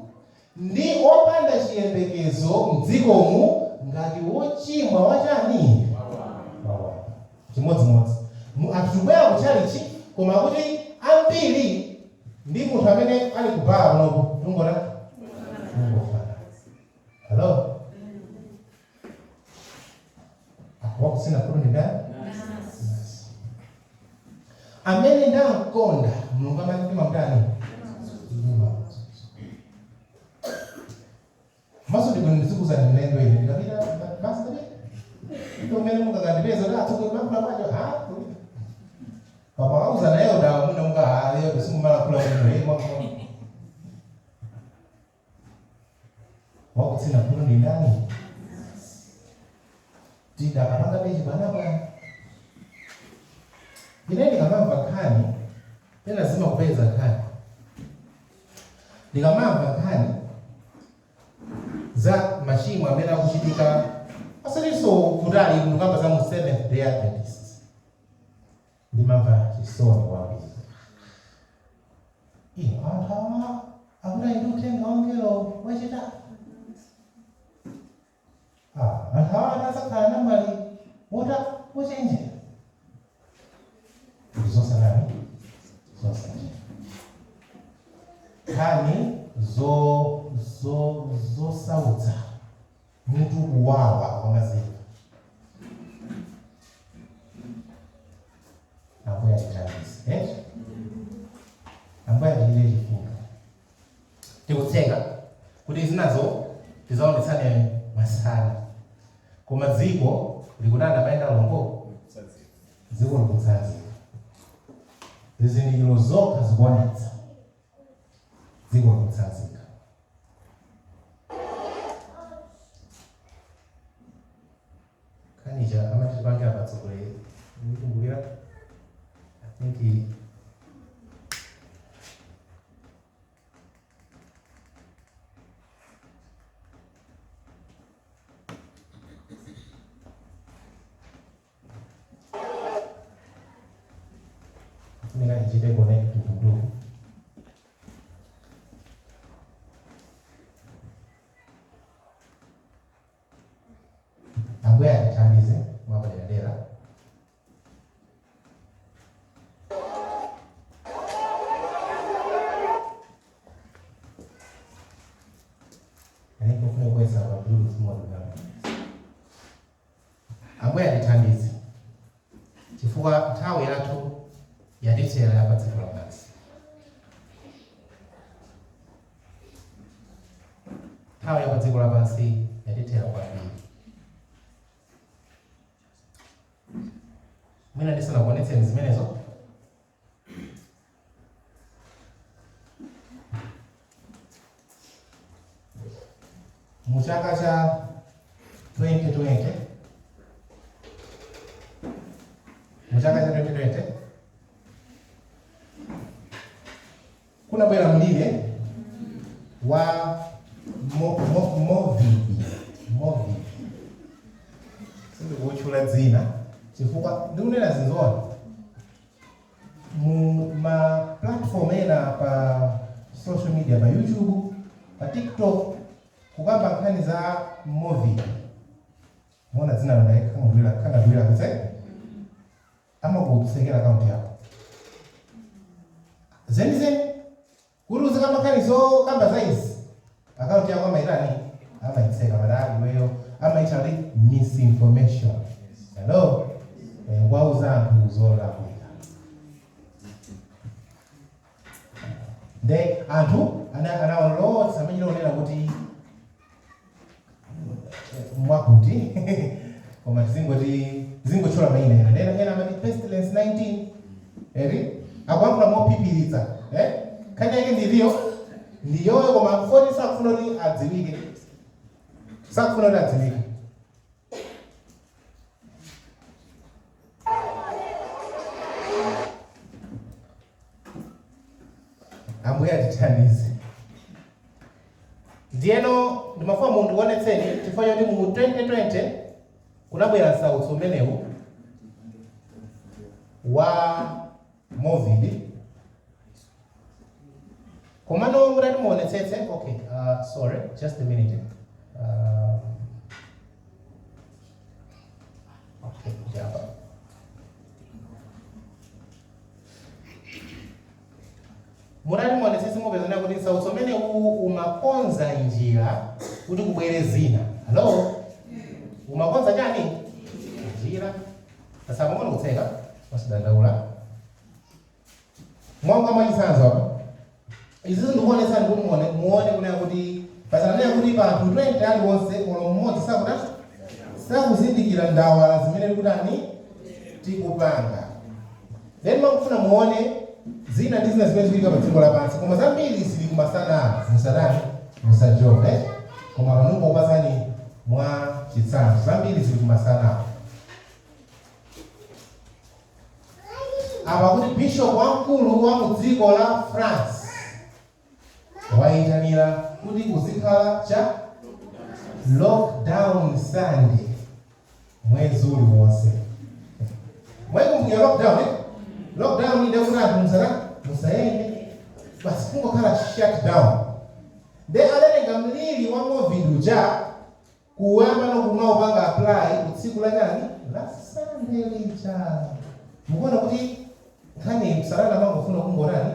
ndi opanda chiyembekezo mdzikomu ngati wochimwa wachani wawa chimodzimodzi. Atubwera kuchalichi koma kuti ambiri ndi munthu amene ali kubala kunoku tungona tungofana. Hello. Wakusina kulu ndani amene ndamkonda mulungu amatima mtani maso ndikuza ndinendo ine ndikapita basi ndipo mene mungakandipeza kuti atsogola makula kwacho papa auza nayo dawa muno leo kusungumala kula ino wakutsina kulu ndani tidakapanga pechi panapa ine ndikamamva nkhani tena lazima kupeza nkhani. Ndikamamva nkhani za machimo amene akuchitika asalinso kutali kukamba za mu Seventh Day Adventist ndimamva chisoni kwambiri. Anthu awa akudali ndi uthenga wangelo wachitatu. Anthu awa anasakhala nambali wochenjera. Zosalani kani zosautsa mutu kuwawa kwa mazima ambuya titabisi ambuya tilile chifundo tikutsenga kuti zinazo tizaonetsane masana koma dziko likutanda mayenda lombo dziko likutsanzika zizindikiro zokha zikuonetsa dziko likutsanzika. Kanija amati tipangira patsogolera ndikumbukira I think nega ijite connect to do ambuya atitandize mwapaderadera anekufuna kwesa wabulu simoda ambuya atitandize chifukwa nthawi yathu yaditera hapa dziko lapansi. Nthawi yapa dziko lapansi yaditera kwambiri. Mwina ndisana kuonetseni zimenezo. Mu chaka cha 2020 kuna bwera mlile wa Movidi sindikuchula dzina chifukwa ndikunena zinzoni mu ma platform ena pa social media pa YouTube pa TikTok kukamba nkhani za Movidi mona dzina lake kana dwira kuse ama kusekera account yako zenze kuruza kama kanizo kamba size account yako mairani ama iseka madali wewe ama itali misinformation. Hello wauza kuzola kuita de antu ana lot samanyiro nena kuti mwakuti koma zingo chola maina ena mati pestilence 19 akwakula mopipilitsa kanya yake ndiyo koma 40 sakufuna adziwike Ambuye atithandize. Ndiyeno ndimafuna munthu kuonetseni chifukwa choti mu 2020 kunabwera msautso umenewu wa COVID. Komano murati muonetsetse? Okay, sorry, just a minute. Okay, japa. Murati muonetsetse mupezana kuti msautso umenewu umakonza njira kuti kubwere zina. Hello? Umakonza chani? Njira. Sasa mwana kutseka, wasidandaula. Mwanga mwachisanzo hapa. Izi ndikuonesa kuti muone kuna kuti pasanania kuti panthu 20 ali wonse olo mmodzi sakuzindikira ndawala zimene kutani tikupanga. Then makufuna muone zina ndi zina zimene zilika pa dziko lapansi, koma zambiri zili kumasana musajove, koma panungo upasani mwa chitsanzo zambiri zili kumasana. Apa kuti bishop wamkulu wa mudziko la France wayitanira kuti kuzikhala cha lockdown Sunday mwezi uli wonse. Mwaikumbukira lockdown lockdown ide kuti anthu musayende basi kungokhala shutdown. Nde adatenga mliri wa COVID uja kuyamba nokumapanga apply kutsiku la chani la Sunday lija. Mukuona kuti nkhani msalala mangofuna kungorani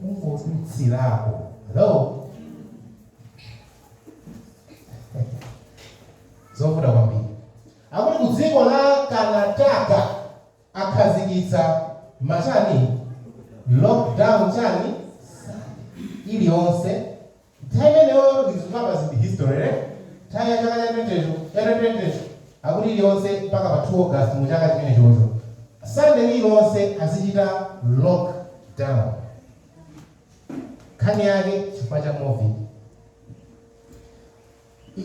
kungodutsirako. Hello? Zovuta kwambiri. Akuti kudziko la Kanataka akhazikitsa machani lockdown chani iliyonse. Time leo ndizikamba zindi history time ya chaka cha 2020 akuti iliyonse mpaka pa 2 August mu chaka chimene chocho. Sunday iliyonse azichita lockdown. Kani yake chifukwa cha COVID.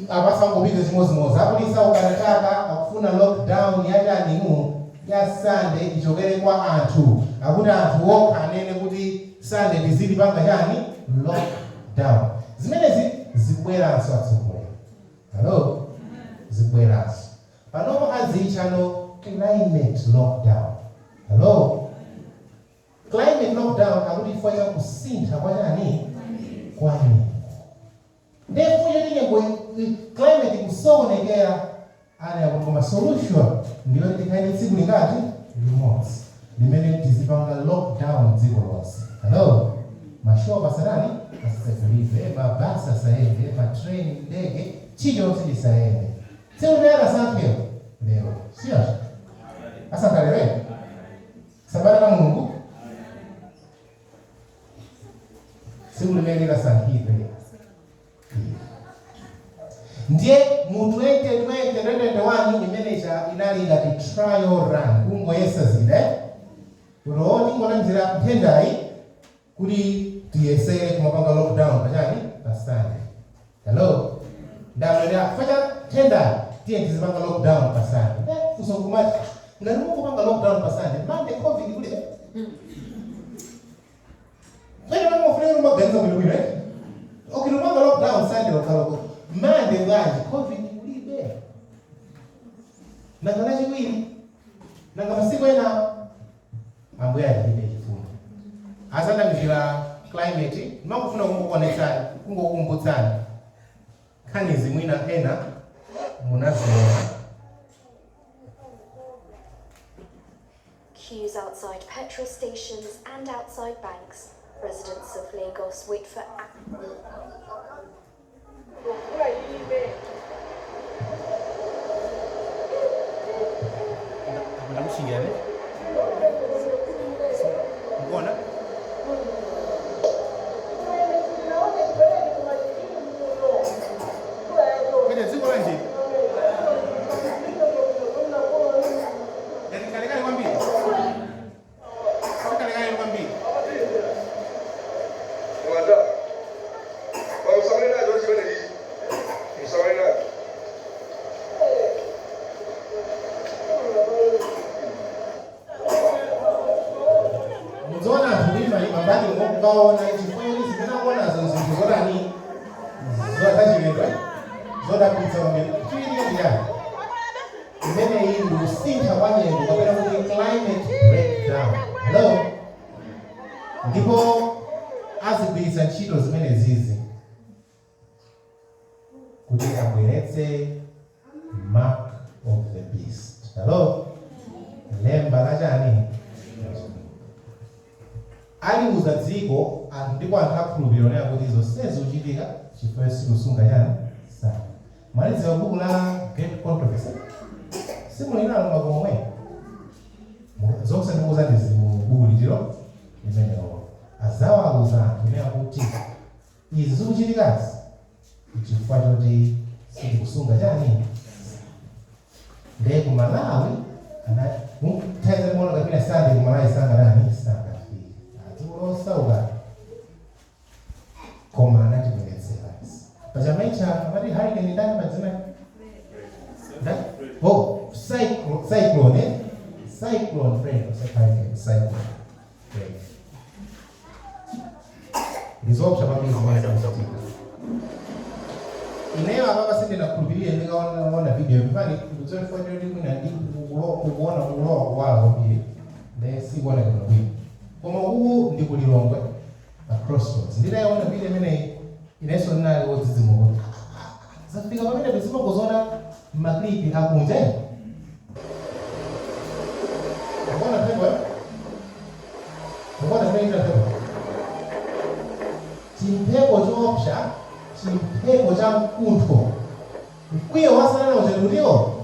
Abasangobika zimozimoza akulisa ukanataka akufuna lockdown yachani ya Sunday ichokere kwa anthu. Akuti anthu okha anene kuti Sunday ndizili panga chani lockdown. Zimenezi zikubweranso atsogolo. Hello? Zikubweranso. Panopo azichano climate lockdown. Hello? Climate lockdown akuti chifukwa cha kusintha kwa chani kwa nini. Ndefu yotinye climate kusokonekera ana yakutoma solution ndiyo tikaine tsiku lingati limodzi limene tizipanga lockdown dziko lonse. Hello? Mashopa sarani asisefurive, mabasi asaende, matreni, ndege, chilichonse chisaende. Seunera sankeo lero. Sio? Asankalere. Sabana na Mungu. Siulimelera sankive. Ndiye mu 2021 imeneja inali ngati trial run kungoyesa zile uroti ngona njira nthendai kuti tiyesere kumapanga lockdown pachani pa Sunday. Hello? Ndamlera facha tenda tiye tizipanga lockdown pa Sunday. Usongumati ngati mukupanga lockdown pa Sunday mande COVID kule. Wewe mama fulani maganza mwili wewe. Ukipanga lockdown Sunday wakalo mande ngaji COVID kulibe. Nangana chiwili. Nangana masiku ena mambo ya hivi hivi. Asana mjira climate makufuna kungokonetsana kungokumbutsana. Khani zimwina ena munazona. Queues outside petrol stations and outside banks. Residents of Lagos wait for Mzona tulima ibabani ngokubaona chifukwa zimena Chichitika imene iyi ndikusintha kwa nyengo kapena kuti climate breakdown. Hello? Ndipo azigwiritsa ntchito zimene zizi kuti abweretse mark of the beast. Hello? Lemba la chani? Aliuza dziko anthu ndipo anthu akhulupirira kuti izo sizichitika chifukwa sikusunga chani sana. Mwalidziwa buku la Great Controversy? Simulinalo makomwe. Zonse ndikuuza ndizi mu buku litiro limenelo. Azawauza anthu ine akuti izi zikuchitikazi chifukwa choti sikusunga chani. Ndiye ku Malawi taize mwana kapina sande ku Malawi sanga nani sanga fi. Azulosauka koma anatibweretsera. Pajamaicha amati hurricane ndani madzina. Oh, cyclone. Cyclone friend, cyclone. Izopsha mabili mwana kusatika. Inewa baba sinde na kurubiria ndikaona video bifani kuzoe kwa ndio kuna kuona ulo wao pia. Ne si bwana kuna wiki. Kama huu ndi kulilongwe na crossroads. Ndira yaona vile mene ineso nina wozizi moko. Zafika pamene bisimo kuzona maklipi hakunje. Mbona pepo? Mbona pepo pepo? Chimpepo chopsha, chimpepo cha mkuntho. Mkwiyo wasana na uchaduliyo.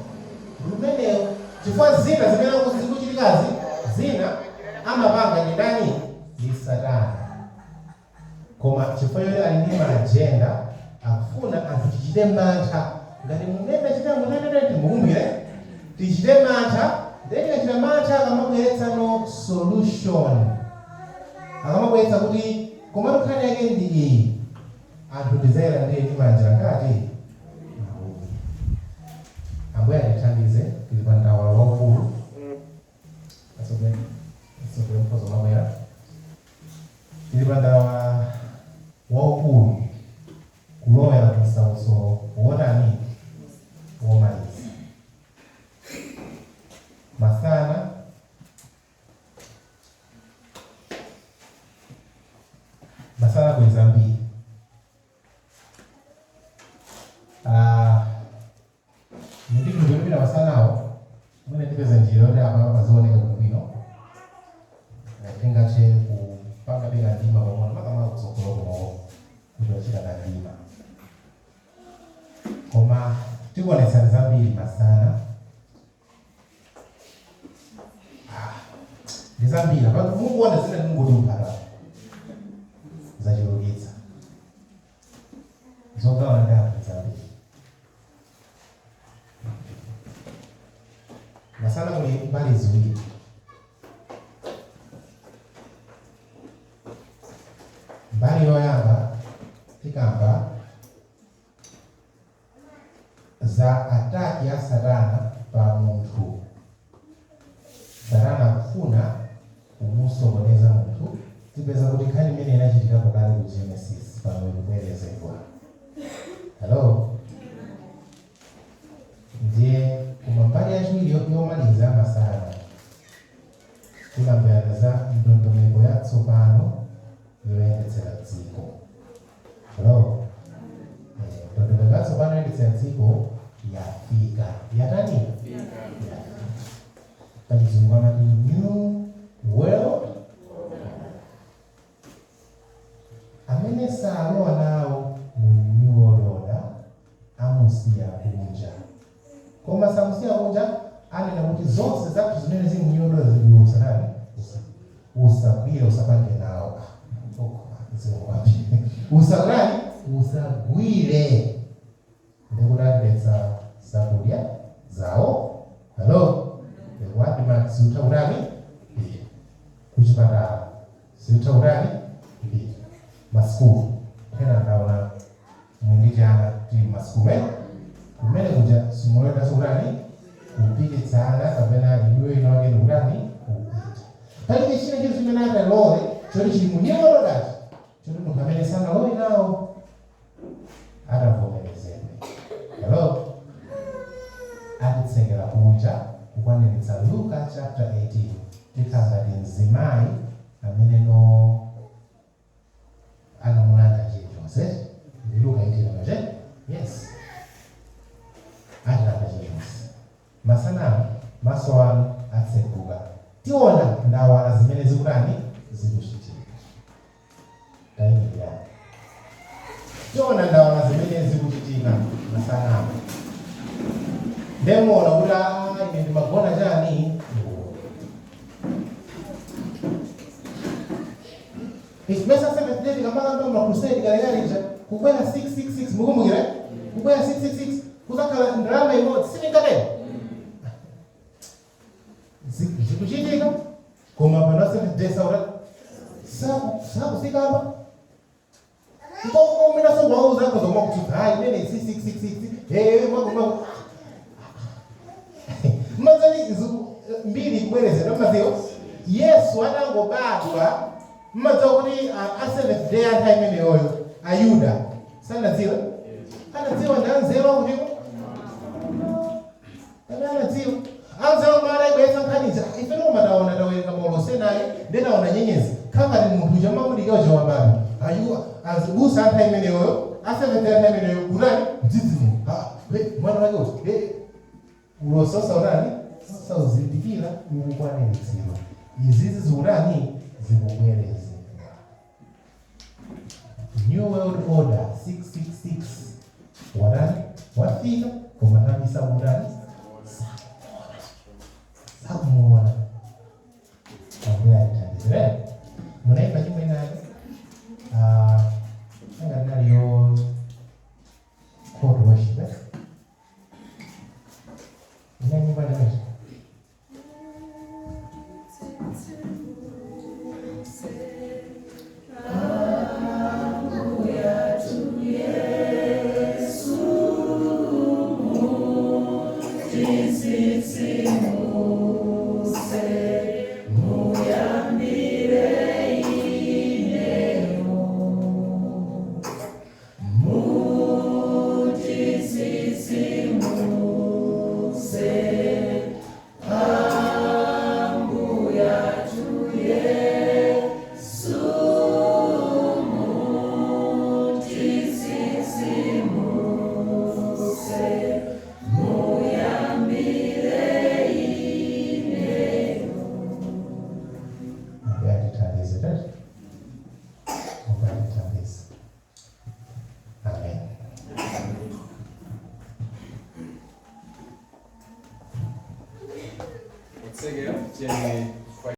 Rumene chifua zina zimena kuzikuchilikazi. Zina ama panga ni nani? Ni Satani. Koma chifua yole alindima agenda akufuna antuchichide mantha ngati munenda chita munenda mukumbire tichide mantha ndenge chita mantha akamabweretsa no solution akamabweretsa kuti koma nkhani yake ndi iyi anthu ndizera ndiye timanja ngati ambuye atithandize tili pa ndawala waukulu asobe mpozo mabwera tili pa ndawala waukulu kulowera kusauso wotani womaliza masana kweza mbili ndiku ndibira masanawo mwene tipeza njira ode apa bazioneka bwino tingathe kupanga bega ndima pamona makama kutsogolo kuno kutochita ndima koma tikuonesa zambiri masana ndizambira pano mukuona zina ndingodumphara zachulukitsa zogawa ndapo zambiri masana kuli mbali ziwiri mbali yoyamba tikamba za ataki ya Satana pa munthu. Satana kufuna kumusokoneza munthu. Tipeza kuti nkhani imene inachitika kale ku Genesis pano ikubwerezedwa. Hello? Ndiye kumambali yachiwiri yomaliza masana tikambirana za ndondomeko yatsopano yoyendetsera dziko. Hello? Ndondomeko yatsopano yoyendetsera dziko yafika. Yatani? Yafika. Pachizungu amati new world. Amene salowa nawo mu new world order amusiya kunja. Koma samusiya kunja anena kuti zonse zathu zimene zili mu new world order ziliusa nani? Usagwire usapange nawo. Usagwire usagwire ndikudathetsa zakudya zawo. Hello? Wadima siutaurani kuchipatala siutaurani maskulu hena ndaona mwindi jana ti maskulu kumene kuja simuleta surani kupititsana kapena liwe inawake ndurani kupita pali chine chitu chimene ata lole choti chili munyolo dati choti munthu amene sana lole nawo atavomerezedwe. Hello? tikanga mzimayi amene no anamulanda chilichonse Luka itilanga je? Yes. Atilanga chilichonse. Masana maso anu atseguka. Tiona ndawala zimene zikutani zikuchitika. Tayimira. Tiona ndawala zimene zikuchitika masana. Ndemona kuti ine ndimagona chani. Isimesa 7th day kamanga ndo crusade galeriza kukwera 666 mukumbukira kukwera 666 kuzakhala ndrama imodzi sinikatero zikuchitika koma pana 7th day sakusikamba ngomina songwauza kozomwa kuti hayi nene 666 mwagomwa mazali mbiri kubwerezera maziyo Yesu anangobadwa mmadza kuti a7th day anthu imene yoyo Ayuda sanadziwa anadziwa ndanzero kutiko anadziwa anzero mara ibesa nkhaniza ife no madaona tawenga molose naye ndenaona nyenyezi kama ni munthu jamamuli yoje wabana ayu azibusa anthu imene yoyo a7th day anthu imene yoyo urani dzidzimu mwana wake uti ulososa urani sasa uzindikira ukwanelitsiro izizi ziurani zikubwereza New World Order 666 warani wafika kumatabisa urani sakumona ambia itandizire munaipa chimwe nani anga naliyo code worship ina nyumba na meshi Sehr gerne.